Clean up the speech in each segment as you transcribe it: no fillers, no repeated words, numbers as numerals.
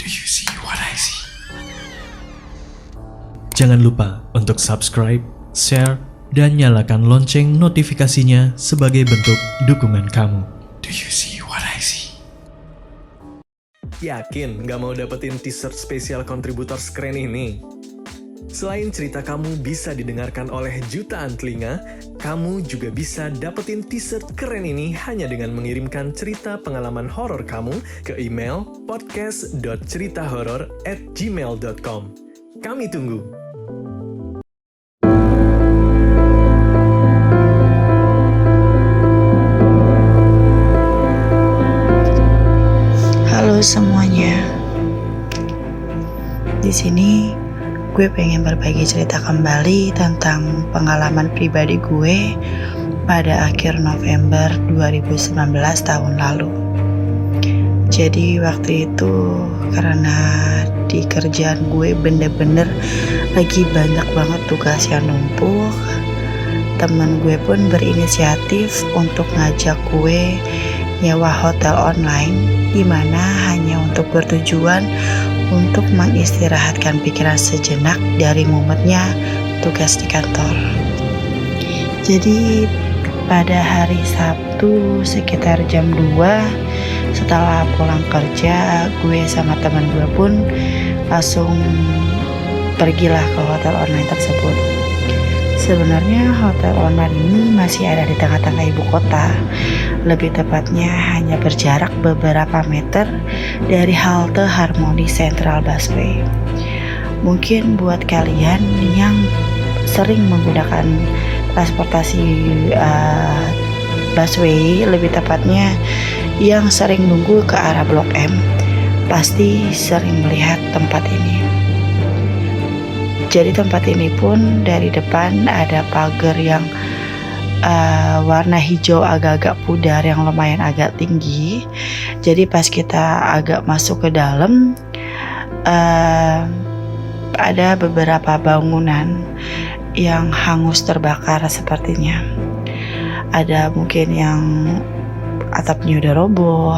Do you see what I see? Jangan lupa untuk subscribe, share, dan nyalakan lonceng notifikasinya sebagai bentuk dukungan kamu. Do you see what I see? Yakin nggak mau dapetin t-shirt spesial kontributor keren ini? Selain cerita kamu bisa didengarkan oleh jutaan telinga, kamu juga bisa dapetin t-shirt keren ini hanya dengan mengirimkan cerita pengalaman horor kamu ke email podcast.ceritahoror@gmail.com. Kami tunggu. Halo semuanya. Di sini gue pengen berbagi cerita kembali tentang pengalaman pribadi gue pada akhir November 2019 tahun lalu. Jadi waktu itu karena di kerjaan gue bener-bener lagi banyak banget tugas yang numpuk, temen gue pun berinisiatif untuk ngajak gue nyewa hotel online, di mana hanya untuk bertujuan untuk mengistirahatkan pikiran sejenak dari mumetnya tugas di kantor. Jadi pada hari Sabtu sekitar jam 2 setelah pulang kerja, gue sama teman gue pun langsung pergilah ke hotel online tersebut. Sebenarnya hotel online ini masih ada di tengah-tengah ibu kota. Lebih tepatnya hanya berjarak beberapa meter dari halte Harmoni Central Busway. Mungkin buat kalian yang sering menggunakan transportasi busway, lebih tepatnya yang sering nunggu ke arah Blok M, pasti sering melihat tempat ini. Jadi tempat ini pun dari depan ada pagar yang warna hijau agak-agak pudar yang lumayan agak tinggi. Jadi pas kita agak masuk ke dalam, ada beberapa bangunan yang hangus terbakar sepertinya. Ada mungkin yang atapnya udah roboh,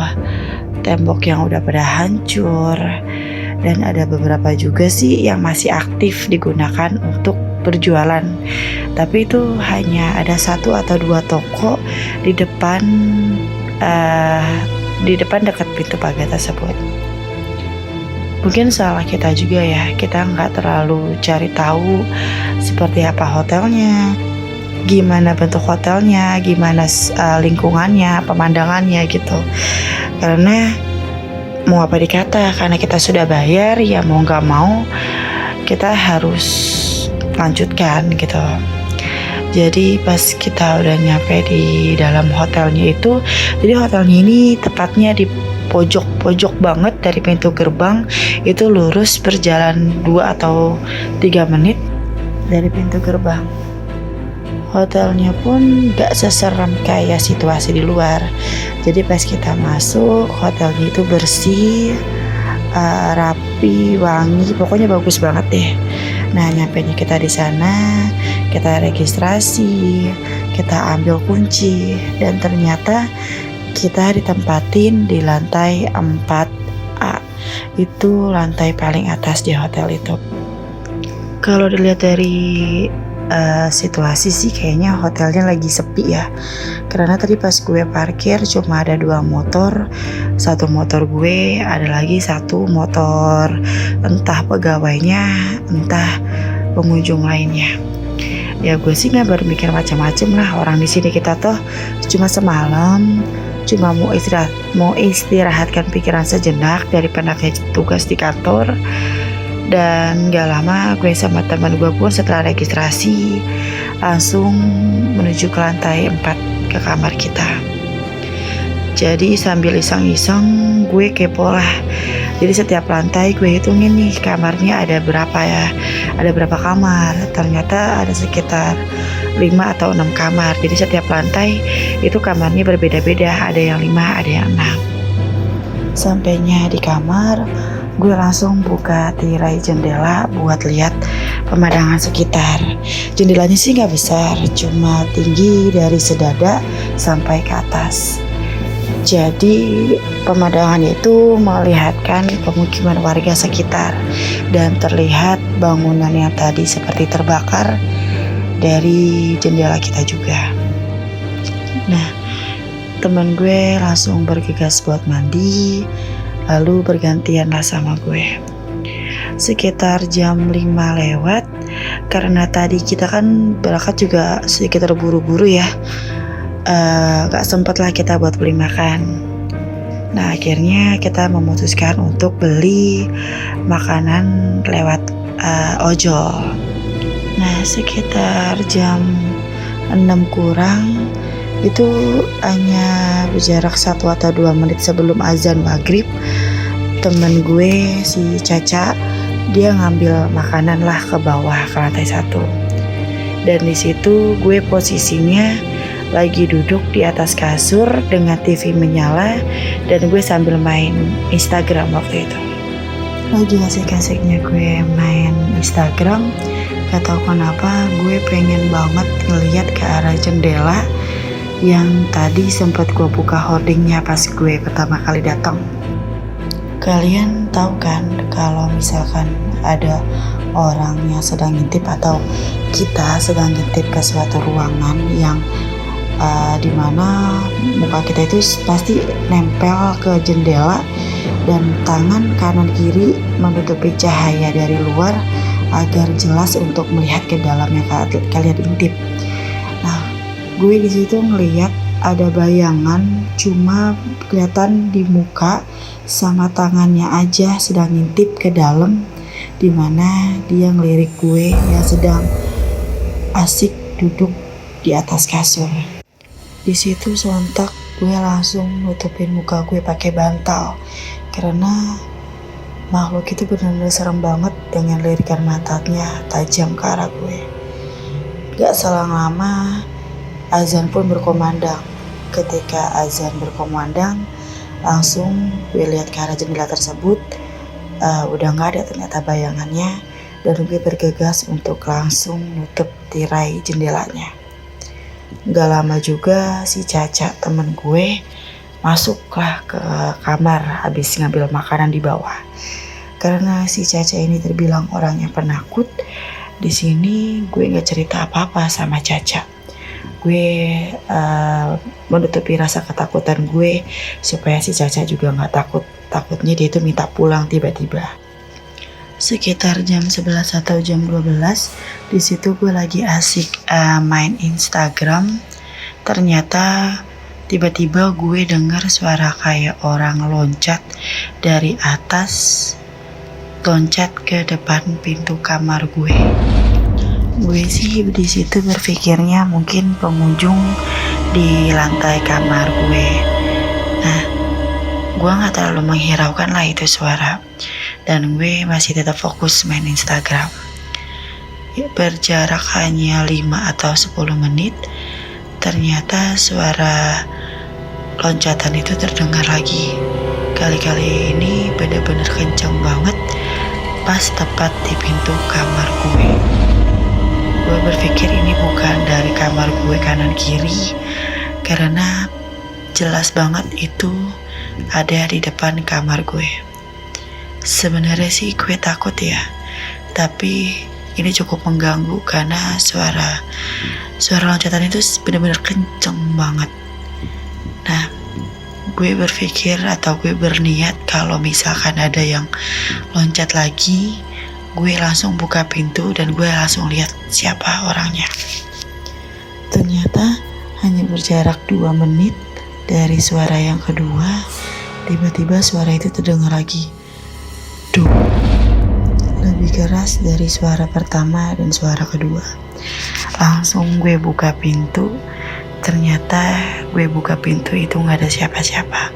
tembok yang udah pada hancur, dan ada beberapa juga sih yang masih aktif digunakan untuk berjualan. Tapi itu hanya ada 1 atau 2 toko di depan dekat pintu pagar tersebut. Mungkin salah kita juga ya, kita nggak terlalu cari tahu seperti apa hotelnya, gimana bentuk hotelnya, gimana lingkungannya, pemandangannya gitu. Karena mau apa dikata, karena kita sudah bayar, ya mau gak mau kita harus lanjutkan gitu. Jadi pas kita udah nyampe di dalam hotelnya itu, jadi hotelnya ini tepatnya di pojok banget dari pintu gerbang, itu lurus berjalan 2 atau 3 menit dari pintu gerbang. Hotelnya pun gak seserem kayak situasi di luar. Jadi pas kita masuk, hotelnya itu bersih, rapi, wangi, pokoknya bagus banget deh. Nah, nyampenya kita di sana, kita registrasi, kita ambil kunci, dan ternyata kita ditempatin di lantai 4A. Itu lantai paling atas di hotel itu. Kalau dilihat dari situasi sih kayaknya hotelnya lagi sepi ya, karena tadi pas gue parkir cuma ada 2 motor, 1 motor gue, ada lagi 1 motor entah pegawainya entah pengunjung lainnya. Ya gue sih nggak berpikir macam-macam lah, orang di sini kita tuh cuma semalam, cuma mau istirahatkan pikiran sejenak dari penatnya tugas di kantor. Dan gak lama gue sama teman gue pun setelah registrasi langsung menuju ke lantai 4 ke kamar kita. Jadi sambil iseng-iseng gue kepo lah. Jadi setiap lantai gue hitungin nih kamarnya ada berapa ya, ada berapa kamar. Ternyata ada sekitar 5 atau 6 kamar. Jadi setiap lantai itu kamarnya berbeda-beda, ada yang 5, ada yang 6. Sampainya di kamar, gue langsung buka tirai jendela buat lihat pemandangan sekitar. Jendelanya sih gak besar, cuma tinggi dari sedada sampai ke atas. Jadi pemandangan itu melihatkan pemukiman warga sekitar dan terlihat bangunan yang tadi seperti terbakar dari jendela kita juga. Nah, temen gue langsung bergegas buat mandi, lalu bergantianlah sama gue. Sekitar jam 5 lewat, karena tadi kita kan berangkat juga sedikit terburu-buru ya. Gak sempet lah kita buat beli makan. Nah, akhirnya kita memutuskan untuk beli makanan lewat ojol. Nah, sekitar jam 6 kurang, itu hanya berjarak 1 atau 2 menit sebelum azan maghrib, temen gue si Caca dia ngambil makanan lah ke bawah ke lantai 1. Dan di situ gue posisinya lagi duduk di atas kasur dengan TV menyala dan gue sambil main Instagram waktu itu. Lagi asik-asiknya gue main Instagram, gak tau kenapa gue pengen banget ngeliat ke arah jendela yang tadi sempat gue buka hoardingnya pas gue pertama kali datang. Kalian tahu kan kalau misalkan ada orang yang sedang ngintip atau kita sedang ngintip ke suatu ruangan yang dimana muka kita itu pasti nempel ke jendela dan tangan kanan kiri menutupi cahaya dari luar agar jelas untuk melihat ke dalam yang kalian intip. Nah, gue di situ ngelihat ada bayangan cuma kelihatan di muka sama tangannya aja sedang ngintip ke dalam, dimana dia ngelirik gue yang sedang asik duduk di atas kasur. Di situ sontak gue langsung nutupin muka gue pakai bantal karena makhluk itu benar-benar serem banget dengan lirikan matanya tajam ke arah gue. Gak selang lama azan pun berkumandang. Ketika azan berkumandang, langsung gue lihat ke arah jendela tersebut. Udah gak ada ternyata bayangannya, dan gue bergegas untuk langsung nutup tirai jendelanya. Gak lama juga si Caca temen gue masuklah ke kamar habis ngambil makanan di bawah. Karena si Caca ini terbilang orang yang penakut, di sini gue gak cerita apa-apa sama Caca. Gue menutupi rasa ketakutan gue supaya si Caca juga gak takut. Takutnya dia itu minta pulang tiba-tiba. Sekitar jam 11 atau jam 12, di situ gue lagi asik main Instagram. Ternyata tiba-tiba gue dengar suara kayak orang loncat dari atas, loncat ke depan pintu kamar gue. Gue sih di situ berpikirnya mungkin pengunjung di lantai kamar gue. Nah, gue nggak terlalu menghiraukan lah itu suara, dan gue masih tetap fokus main Instagram. Berjarak hanya 5 atau 10 menit, ternyata suara loncatan itu terdengar lagi. Kali-kali ini benar-benar kenceng banget pas tepat di pintu kamar gue. Gue berpikir ini bukan dari kamar gue kanan kiri, karena jelas banget itu ada di depan kamar gue. Sebenarnya sih gue takut ya, tapi ini cukup mengganggu karena suara loncatan itu benar-benar kenceng banget. Nah, gue berpikir atau gue berniat kalau misalkan ada yang loncat lagi, gue langsung buka pintu dan gue langsung lihat siapa orangnya. Ternyata hanya berjarak 2 menit dari suara yang kedua, tiba-tiba suara itu terdengar lagi. Duh, lebih keras dari suara pertama dan suara kedua. Langsung gue buka pintu. Ternyata gue buka pintu itu gak ada siapa-siapa.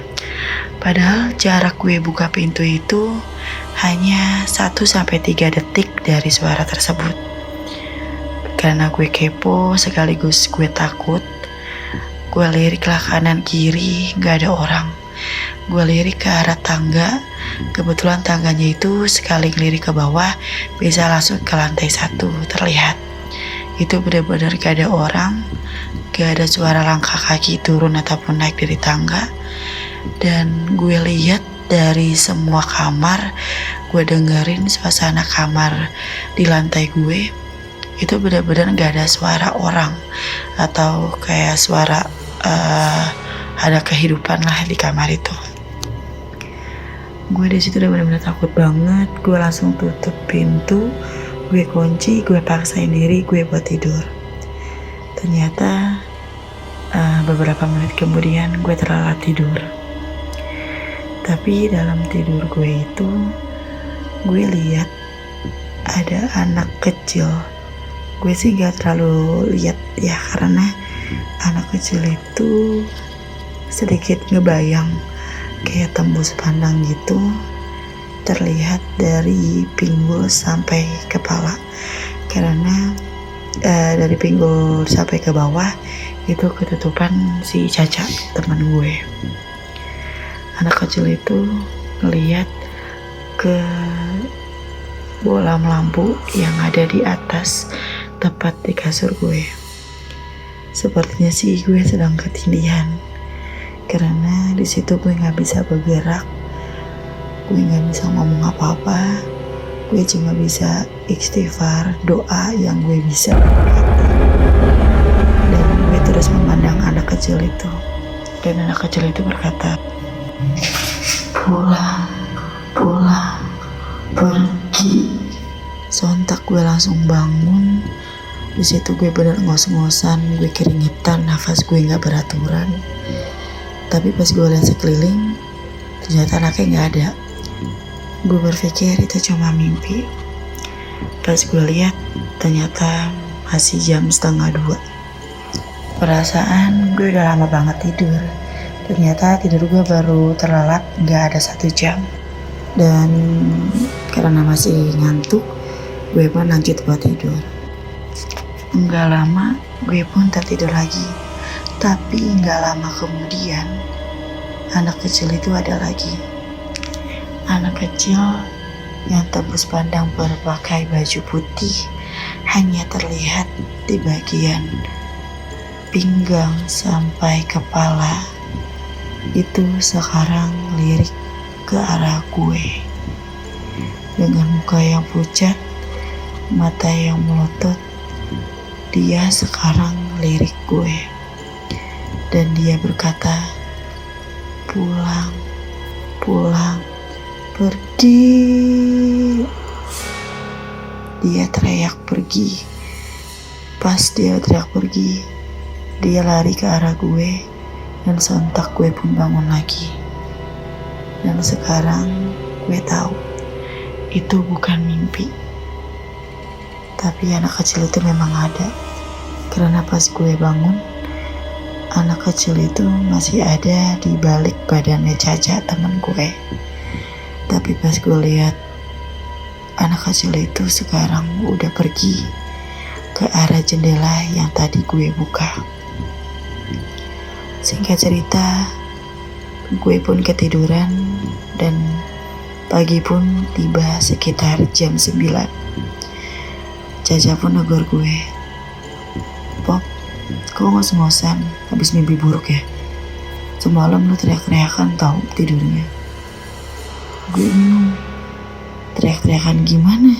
Padahal jarak gue buka pintu itu hanya 1-3 detik dari suara tersebut. Karena gue kepo sekaligus gue takut, gue liriklah kanan kiri, gak ada orang. Gue lirik ke arah tangga. Kebetulan tangganya itu sekali ngelirik ke bawah bisa langsung ke lantai 1 terlihat. Itu benar-benar gak ada orang. gak ada suara langkah kaki turun ataupun naik dari tangga. Dan gue lihat dari semua kamar, gue dengerin suasana kamar di lantai gue, itu benar-benar gak ada suara orang atau kayak suara ada kehidupan lah di kamar itu. Gue di situ udah benar-benar takut banget. Gue langsung tutup pintu, gue kunci, gue paksain diri gue buat tidur. Ternyata beberapa menit kemudian gue terlelap tidur. Tapi dalam tidur gue itu, gue lihat ada anak kecil. Gue sih gak terlalu lihat ya, karena anak kecil itu sedikit ngebayang, kayak tembus pandang gitu, terlihat dari pinggul sampai kepala. Karena dari pinggul sampai ke bawah itu ketutupan si Caca, teman gue. Anak kecil itu ngelihat ke bolam lampu yang ada di atas tepat di kasur gue. Sepertinya sih gue sedang ketindihan, karena di situ gue nggak bisa bergerak, gue nggak bisa ngomong apa-apa, gue cuma bisa istighfar, doa yang gue bisa berkata. Dan gue terus memandang anak kecil itu, dan anak kecil itu berkata, pulang, pulang, pergi. Sontak gue langsung bangun. Di situ gue bener ngos-ngosan, gue keringetan, nafas gue nggak beraturan. Tapi pas gue lihat sekeliling, ternyata anaknya nggak ada. Gue berpikir itu cuma mimpi. Pas gue lihat, ternyata masih jam 1:30. Perasaan gue udah lama banget tidur. Ternyata tidur gue baru terlelap nggak ada 1 jam. Dan karena masih ngantuk, gue pun lanjut buat tidur. Nggak lama, gue pun tertidur lagi. Tapi nggak lama kemudian, anak kecil itu ada lagi. Anak kecil yang tembus pandang berpakai baju putih hanya terlihat di bagian pinggang sampai kepala. Itu sekarang lirik ke arah gue. Dengan muka yang pucat, mata yang melotot, dia sekarang lirik gue. Dan dia berkata, pulang, pulang, pergi. Dia teriak pergi. Pas dia teriak pergi, dia lari ke arah gue, dan sontak gue pun bangun lagi. Dan sekarang gue tahu itu bukan mimpi, tapi anak kecil itu memang ada. Karena pas gue bangun, anak kecil itu masih ada di balik badannya Caca, teman gue. Tapi pas gue lihat, anak kecil itu sekarang udah pergi ke arah jendela yang tadi gue buka. Singkat cerita, gue pun ketiduran dan pagi pun tiba sekitar jam 9. Caca pun negur gue, Pop, kok ngos-ngosan habis mimpi buruk ya? Semalam lu teriak-teriakan tau tidurnya. Gue bingung, teriak-teriakan gimana?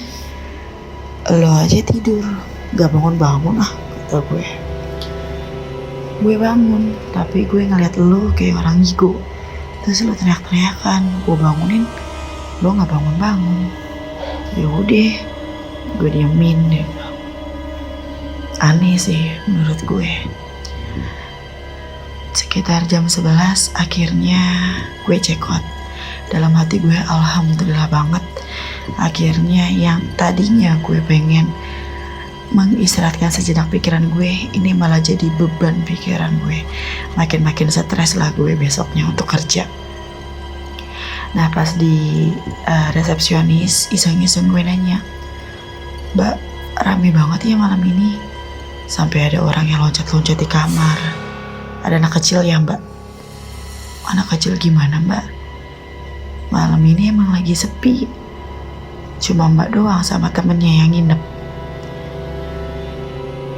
Lo aja tidur, gak bangun-bangun kata gue. Gue bangun, tapi gue ngeliat lo kayak orang ngigo. Terus lo teriak-teriakan, gue bangunin, lo gak bangun-bangun. Yaudah, gue diemin deh. Aneh sih menurut gue. Sekitar jam 11 akhirnya gue check out. Dalam hati gue alhamdulillah banget. Akhirnya yang tadinya gue pengen mengistirahatkan sejenak pikiran gue, ini malah jadi beban pikiran gue. Makin stres lah gue besoknya untuk kerja. Nah pas di resepsionis iseng-iseng gue nanya, Mbak, rame banget ya malam ini, sampai ada orang yang loncat-loncat di kamar. Ada anak kecil ya Mbak? Anak kecil gimana Mbak? Malam ini emang lagi sepi, cuma Mbak doang sama temennya yang nginep.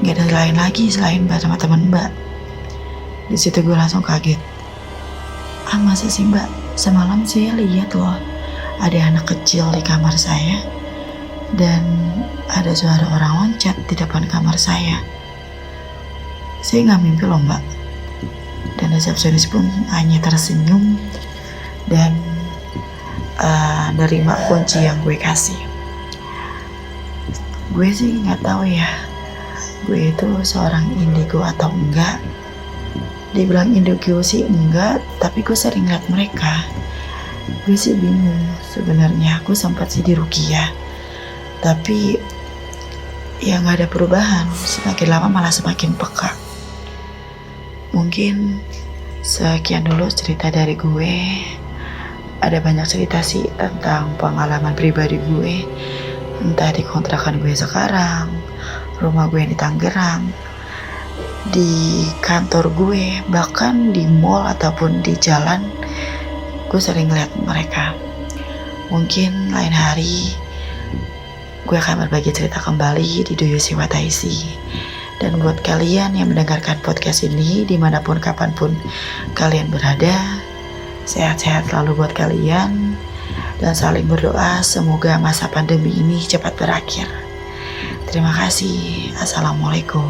Gak ada lain lagi selain Mbak sama teman Mbak. Di situ gue langsung kaget. Masa sih Mbak? Semalam saya lihat loh, ada anak kecil di kamar saya dan ada suara orang loncat di depan kamar saya. Saya nggak mimpi loh Mbak. Dan resepsionis pun hanya tersenyum dan nerima kunci yang gue kasih. Gue sih nggak tahu ya, gue itu seorang indigo atau enggak. Dibilang indigo sih enggak, tapi gue sering lihat mereka. Gue sih bingung sebenarnya. Aku sempat sih di ruqyah, tapi ya nggak ada perubahan. Semakin lama malah semakin peka. Mungkin sekian dulu cerita dari gue. Ada banyak cerita sih tentang pengalaman pribadi gue, entah di kontrakan gue sekarang, rumah gue yang di Tangerang, di kantor gue, bahkan di mall ataupun di jalan. Gue sering lihat mereka. Mungkin lain hari gue akan berbagi cerita kembali di Do You See What I See. Dan buat kalian yang mendengarkan podcast ini dimanapun kapanpun kalian berada, sehat-sehat selalu buat kalian. Dan saling berdoa semoga masa pandemi ini cepat berakhir. Terima kasih. Assalamualaikum.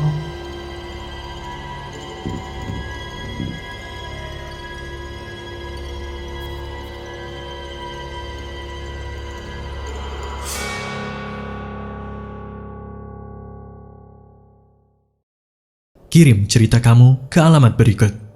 Kirim cerita kamu ke alamat berikut.